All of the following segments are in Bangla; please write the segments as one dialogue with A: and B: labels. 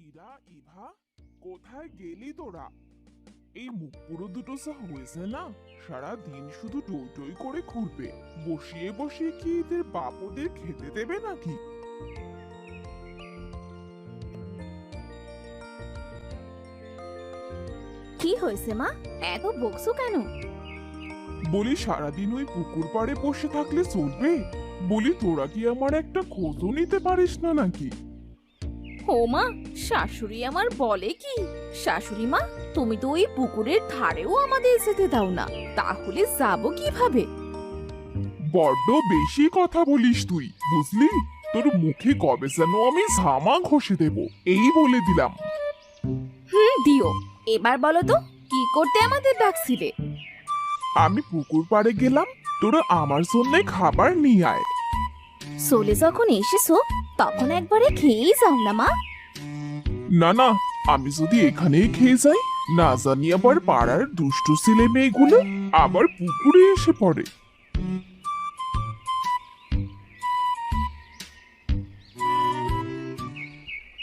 A: ইরা ইভা, কোথায় গেলি তোরা? এই মুখ পুরো দুটো যা হয়েছে না, সারা দিন শুধু টই টই করে ঘুরবে। বসিয়ে বসিয়ে কি এদের বাপ ওদের খেতে দেবে নাকি?
B: কি হয়েছে মা, এত বকছো কেন?
A: বলি সারাদিন ওই পুকুর পাড়ে বসে থাকলে চলবে? বলি তোরা কি আমার একটা খোঁজও নিতে পারিস না নাকি?
B: ও মা, শাশুড়ি আমার বলে কি? শাশুড়ি মা, তুমি তো ওই পুকুরের ধারেও আমাদের যেতে দাও না, তাহলে যাবো কিভাবে?
A: বড্ড বেশি কথা বলিস তুই, বুঝলি? তোর মুখে কবে যেন আমি ঝামা ঘষে দেব, এই বলে দিলাম।
B: দিও। এবার বলো তো, কি করতে আমাদের ডাকছিলে?
A: আমি পুকুর পাড়ে গেলাম, তোরা আমার জন্য খাবার নিয়ে আয়।
B: চলে যখন এসেছো তখন একবারে খেয়েই যাও না মা।
A: না না, আমি যদি এখানেই খেয়ে যাই, না জানি আবার পাড়ার দুষ্টু ছেলে মেয়েগুলো আবার পুকুরে এসে পড়ে।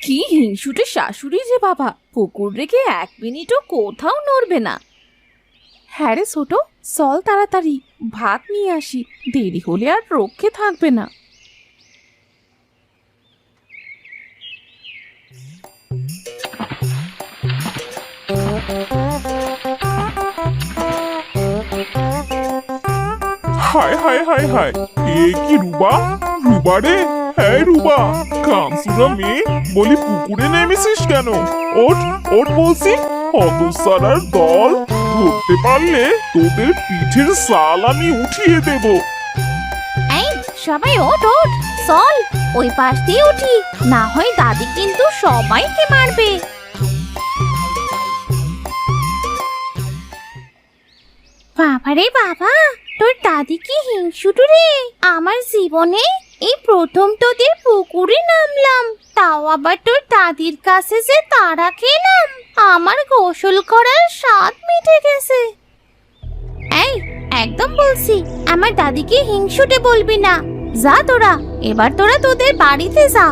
B: কি হিংসুটে শাশুড়ি যে বাবা, পুকুর রেখে এক মিনিটও কোথাও নড়বে না। হ্যাঁ রে ছোট, চল তাড়াতাড়ি ভাত নিয়ে আসি, দেরি হলে আর রক্ষে থাকবে না।
A: হায় হায় হায় হায়, এ কি রুবা? রুবা রে, হ্যাঁ রুবা, কামসুরা মেয়ে, বলি পুকুরে নেমেছিস কেন? ওঠ ওঠ বলছি, হতসারার দল, ধরতে পারলে তোদের পিঠের সাল আমি উঠিয়ে দেব।
B: এই সবাই ওঠ ওঠ, চল ওই পাশ দিয়ে উঠি, না হয় দাদি কিন্তু সবাইকে মারবে। বাবারে বাবা, তোর দাদি কি হিংসুটু রে! আমার জীবনে এই প্রথম তোদের পুকুরে নামলাম, তাও আবার তোর দাদির কাছে যে তাড়া খেলাম, আমার গোসল করার স্বাদ মিটে গেছে। এই একদম বলছি, আমার দাদিকে হিংসুটে বলবি না। যা তোরা, এবার তোরা তোদের বাড়িতে যা।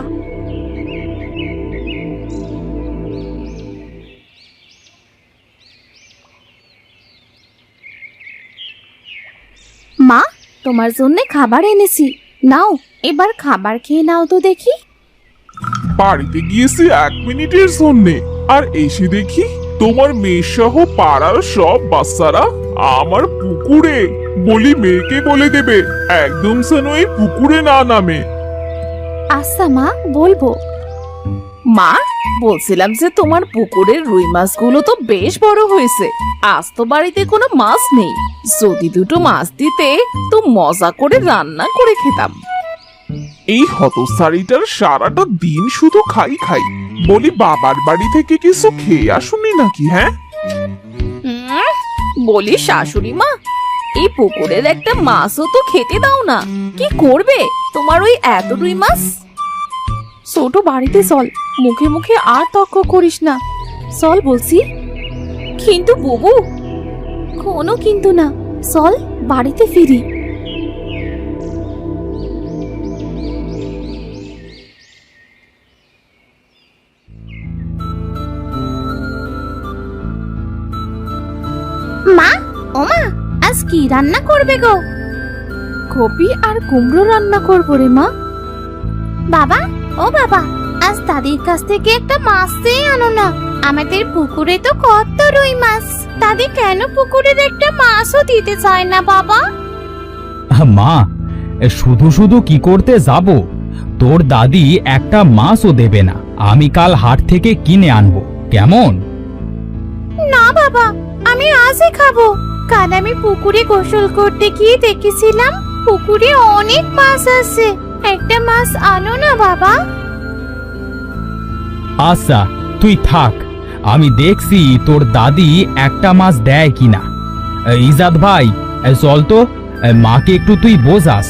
B: মা, তোমার জন্য খাবার এনেছি, নাও এবার খাবার খেয়ে নাও তো দেখি।
A: বাড়িতে গিয়েছি 1 মিনিটের জন্যে, আর এসে দেখি তোমার মেয়ে সহ পাড়ার সব বাচ্চারা আমার পুকুরে। বলি মেয়েকে বলে দেবে একদম যেন এই পুকুরে না নামে।
B: আচ্ছা মা, বলবো। মা, বলছিলাম যে তোমার পুকুরের রুই মাছগুলো তো বেশ বড় হয়েছে, আজ তো বাড়িতে কোনো মাছ নেই, যদি দুটো মাছ দিতে তো মজা করে রান্না করে খেতাম।
A: এই হতসারিটার সারাটা দিন শুধু খাই খাই। বলি বাবার বাড়ি থেকে কিছু খেয়ে আসুনি নাকি? হ্যাঁ,
B: বলি শাশুড়ি মা, এই পুকুরের একটা মাছও তো খেতে দাও না, কি করবে তোমার ওই এত রুই মাছ? ছোট, বাড়িতে চল, মুখে মুখে আর তর্ক করিস না, চল বলছি। কিন্তু বুবু, কোনো কিন্তু না, চল বাড়িতে ফিরি। মা, ওমা, আজ কি রান্না করবে গো? কপি আর কুমড়ো রান্না করবো রে মা। বাবা, ও বাবা, আজ দাদির কাছ থেকে একটা মাছ চেয়ে আনো না, আমাদের পুকুরে তো কত রুই মাছ, দাদি কেন পুকুরের একটা মাছও দিতে চায় না বাবা?
C: মা, শুধু শুধু কি করতে যাব? তোর দাদি একটা মাছও দেবে না, আমি কাল হাট থেকে কিনে আনবো, কেমন?
B: না বাবা, আমি আজই খাবো। কাল আমি পুকুরে গোসল করতে গিয়ে দেখেছিলাম পুকুরে অনেক মাছ আছে, একটা মাছ আনো না বাবা।
C: আচ্ছা তুই থাক, আমি দেখছি তোর দাদি একটা মাছ দেয় কিনা। ইজাদ ভাই, চল তো, মাকে একটু তুই বোঝাস।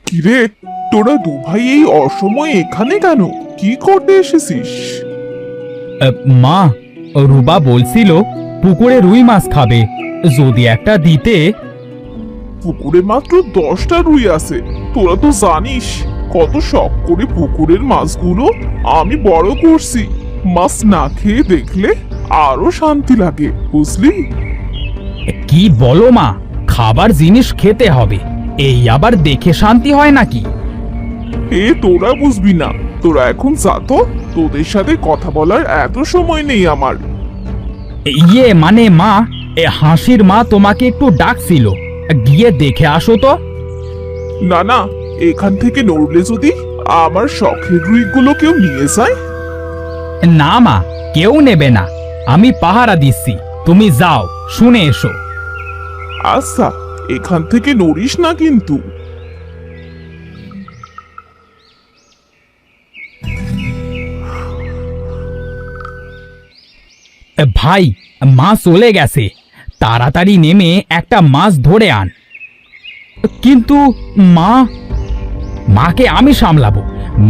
A: কিরে, তোরা দু ভাই এই অসময়ে এখানে কেন? কি করতে এসেছিস?
C: মা, রুবা বলছিল পুকুরে রুই মাছ খাবে, যদি একটা দিতে।
A: পুকুরে মাত্র 10টা রুই আছে। তোরা তো জানিস কত শখ করে পুকুরের মাছগুলো আমি বড় করছি। মাছ না খেয়ে দেখলে আরো শান্তি লাগে, বুঝলি?
C: কি বলো মা, খাবার জিনিস খেতে হবে, এই আবার দেখে শান্তি হয় নাকি?
A: তোরা বুঝবি না। তোরা এখন যা তো, তোদের সাথে কথা বলার এত সময় নেই আমার।
C: মানে মা, হাসির মা তোমাকে একটু ডাকছিল, গিয়ে দেখে আসো তো।
A: না না, এখান থেকে নড়লে যদি আমার শখের রুইগুলো কেউ নিয়ে যায়।
C: না মা, কেউ নেবে না, আমি পাহারা দিচ্ছি, তুমি যাও, শুনে এসো।
A: আচ্ছা, এখান থেকে নড়িস না কিন্তু।
C: ভাই, মা চলে গেছে, তাড়াতাড়ি নেমে একটা মাছ ধরে আন। কিন্তু মাকে আমি সামলাবো,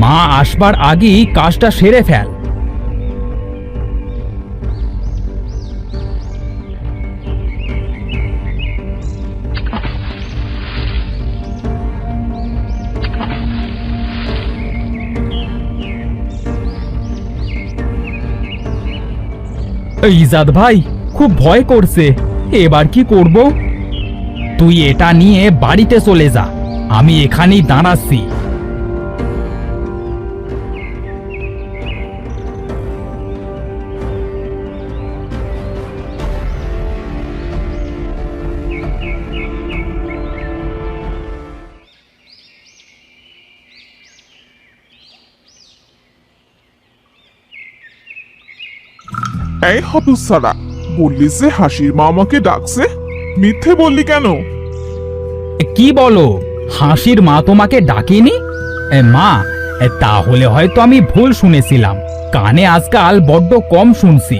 C: মা আসবার আগেই কাজটা সেরে ফেল। ইজাদ ভাই, খুব ভয় করছে, এবার কি করব? তুই এটা নিয়ে বাড়িতে চলে যা, আমি এখানেই দাঁড়াচ্ছি।
A: এই হতচ্ছাড়া, বললি যে হাসির মা আমাকে ডাকছে, মিথ্যে বললি কেন?
C: কি বলো, হাসির মা তোমাকে ডাকেনি? মা, তাহলে হয়তো আমি ভুল শুনেছিলাম, কানে আজকাল বড্ড কম শুনছি।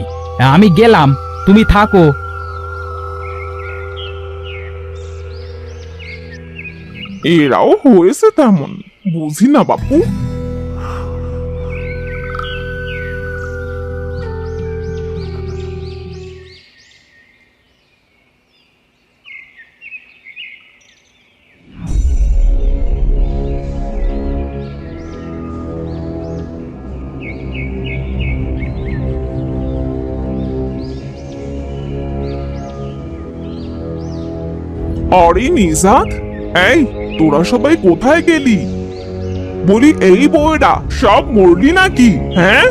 C: আমি গেলাম, তুমি থাকো।
A: এরাও হয়েছে তেমন, বুঝি না বাপু। আরে নিজাত, এই তোরা সবাই কোথায় গেলি? বলি এই বউয়েরা সব মরলি নাকি? হ্যাঁ,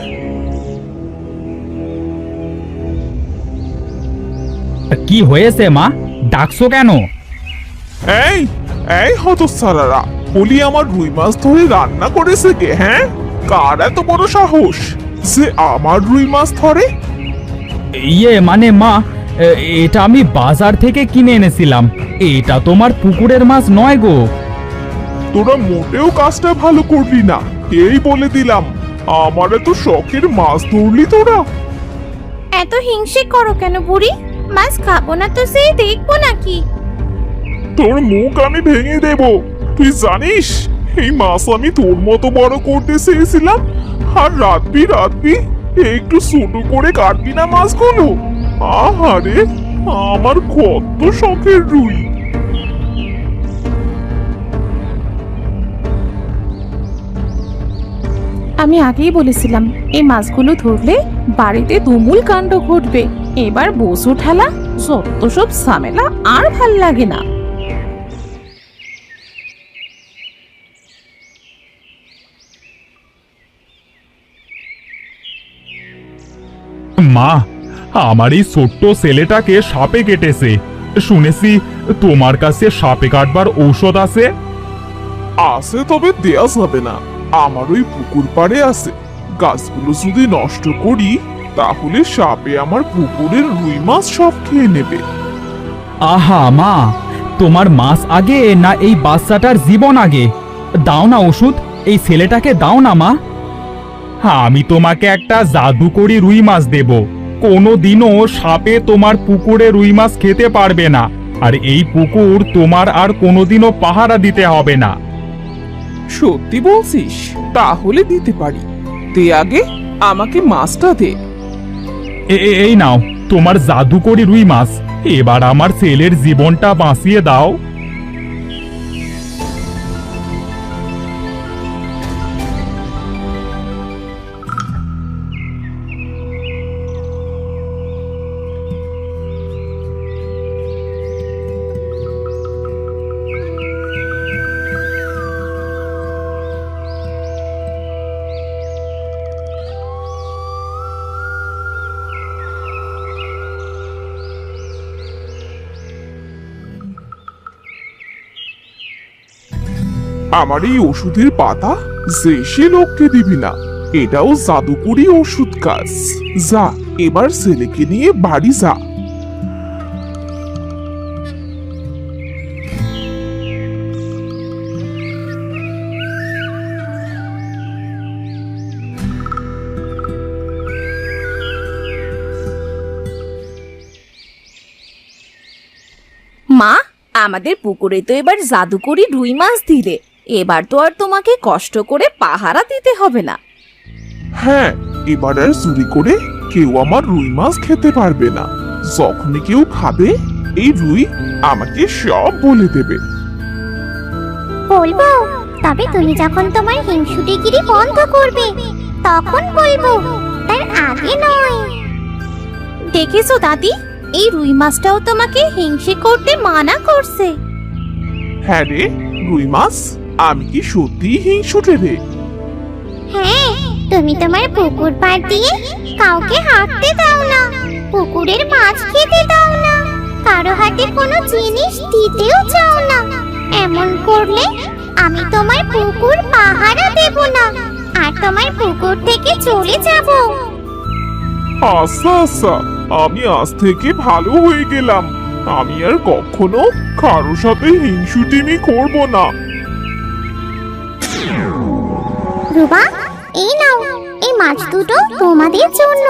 C: কি হয়েছে মা, ডাকছো কেন?
A: এই এই হতচ্ছাড়ারা, বলি আমার রুই মাছ ধরে রান্না করেছে কে? হ্যাঁ, কার এত বড় সাহস যে আমার রুই মাছ ধরে?
C: মানে মা, এটা আমি বাজার থেকে কিনে এনেছিলাম, এটা তোমার পুকুরের মাছ নয় গো।
A: তোরা মোটেও কাজটা ভালো করলি না, এই বলে দিলাম। আমার এত শখের মাছ ধরলি তোরা।
B: এত হিংসে করো কেন বুড়ি? মাছ খাবো না তো সেই দেখবো নাকি?
A: তোর মুখ আমি ভেঙে দেব। তুই জানিস এই মাছ আমি তোর মতো বড় করতে চেয়েছিলাম, আর রাতবি একটু ছোট করে কাটবি না মাছগুলো। আহারে, আমার কত শখের রুই।
D: আমি আগেই বলেছিলাম এই মাছগুলো ধরলে বাড়িতে তুমুল কাণ্ড ঘটবে। এবার বসু ঠেলা, যত সব ঝামেলা আর ভাল লাগে না।
E: মা, আমার এই ছোট্ট ছেলেটাকে সাপে কেটেছে, শুনেছি তোমার কাছে সাপে কাটবার ঔষধ আছে।
A: আছে, তবে দেয়া যাবে না। আমার ওই পুকুর পাড়ে আছে। গাছগুলো যদি নষ্ট করি তাহলে সাপে আমার পুকুরের রুই মাছ সব খেয়ে নেবে।
C: আহা মা, তোমার মাছ আগে না এই বাচ্চাটার জীবন আগে? দাও না ওষুধ, এই ছেলেটাকে দাও না মা।
E: আমি তোমাকে একটা জাদুকরি রুই মাছ দেব, কোনোদিনও সাপে তোমার পুকুরে রুই মাছ খেতে পারবে না, আর এই পুকুর তোমার আর কোনোদিনও পাহারা দিতে হবে না।
F: সত্যি বলছিস? তাহলে দিতে পারি। দে আগে, আমাকে মাছটা দে।
E: এই নাও তোমার জাদুকরি রুই মাছ, এবার আমার ছেলের জীবনটা বাঁচিয়ে দাও।
A: আমার এই ওষুধের পাতা যে সে লোককে দিবি না, এটাও জাদুকরি ওষুধ কাজ। যা এবার ছেলেকে নিয়ে বাড়ি যা।
D: মা, আমাদের পুকুরে তো এবার জাদুকরি রুই মাছ দিলে, এবার তো আর তোমাকে কষ্ট করে পাহারা দিতে হবে না।
A: হ্যাঁ, এবার আর চুরি করে কেউ আমার রুই মাছ খেতে পারবে না। যখনই কেউ খাবে এই রুই আমাকে সব বলে দেবে।
B: বলবো, তবে তুমি যখন তোমার হিংসুটিগিরি বন্ধ করবে তখন বলবো, তার আগে নয়। দেখেছো দাদি, এই রুই মাছটাও তোমাকে হিংসে করতে মানা করছে।
A: হ্যাঁ রে রুই মাছ, আমি কি সত্যি হিংসুটে রে?
B: হ্যাঁ, তুমি তোমার পুকুর পাড় দিয়ে কাউকে হাঁটতে দাও না, পুকুরের মাছ খেতে দাও না, কারো হাতে কোনো জিনিস দিতেও চাও না। এমন করলে আমি তোমার পুকুর পাহারা দেব না, আর তোমার পুকুর থেকে চলে যাব।
A: আচ্ছা আচ্ছা, আমি আজ থেকে ভালো হয়ে গেলাম। আমি আর কখনো কারো সাথে হিংসুটিমি করব না।
B: রুবা, এই নাও, এই মাছ দুটো তোমাদের জন্য।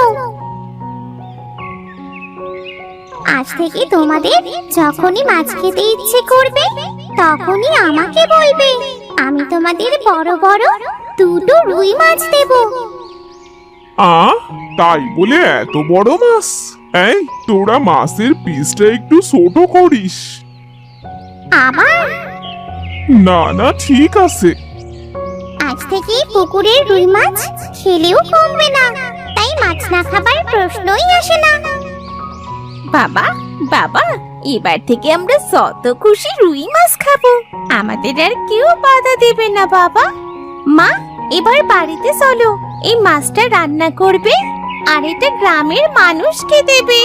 B: আজ থেকে তোমাদের যখনই মাছ খেতে ইচ্ছে করবে তখনই আমাকে বলবে, আমি তোমাদের বড় বড় দুটো রুই মাছ দেব।
A: তাই বলে এত বড় মাছ? এই তোরা মাছের পিসটা একটু ছোট করিস।
B: আবার
A: না না, ঠিক আছে।
B: আজ থেকে পুকুরের রুই মাছ খেলেও কমবে না, তাই মাছ না খাবার প্রশ্নই আসে না।
D: বাবা বাবা, এবার থেকে আমরা যত খুশি রুই মাছ খাবো, আমাদের আর কেউ বাধা দেবে না। বাবা,
B: মা, এবার বাড়িতে চলো, এই মাছটা রান্না করবে আর এটা গ্রামের মানুষকে দেবে।